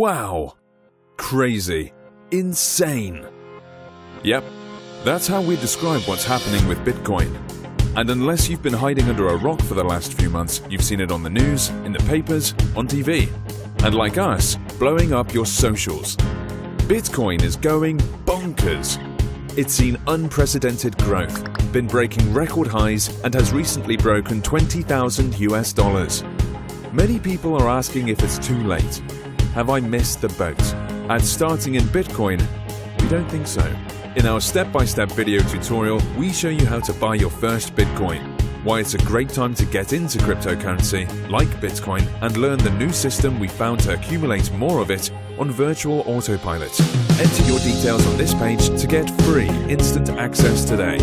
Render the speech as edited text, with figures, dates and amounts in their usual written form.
Wow! Crazy. Insane. Yep, that's how we describe what's happening with Bitcoin. And unless you've been hiding under a rock for the last few months, you've seen it on the news, in the papers, on TV. And like us, blowing up your socials. Bitcoin is going bonkers. It's seen unprecedented growth, been breaking record highs, and has recently broken $20,000 US. Many people are asking if it's too late. Have I missed the boat? At starting in Bitcoin, we don't think so. In our step-by-step video tutorial, we show you how to buy your first Bitcoin, why it's a great time to get into cryptocurrency like Bitcoin, and learn the new system we found to accumulate more of it on virtual autopilot. Enter your details on this page to get free instant access today.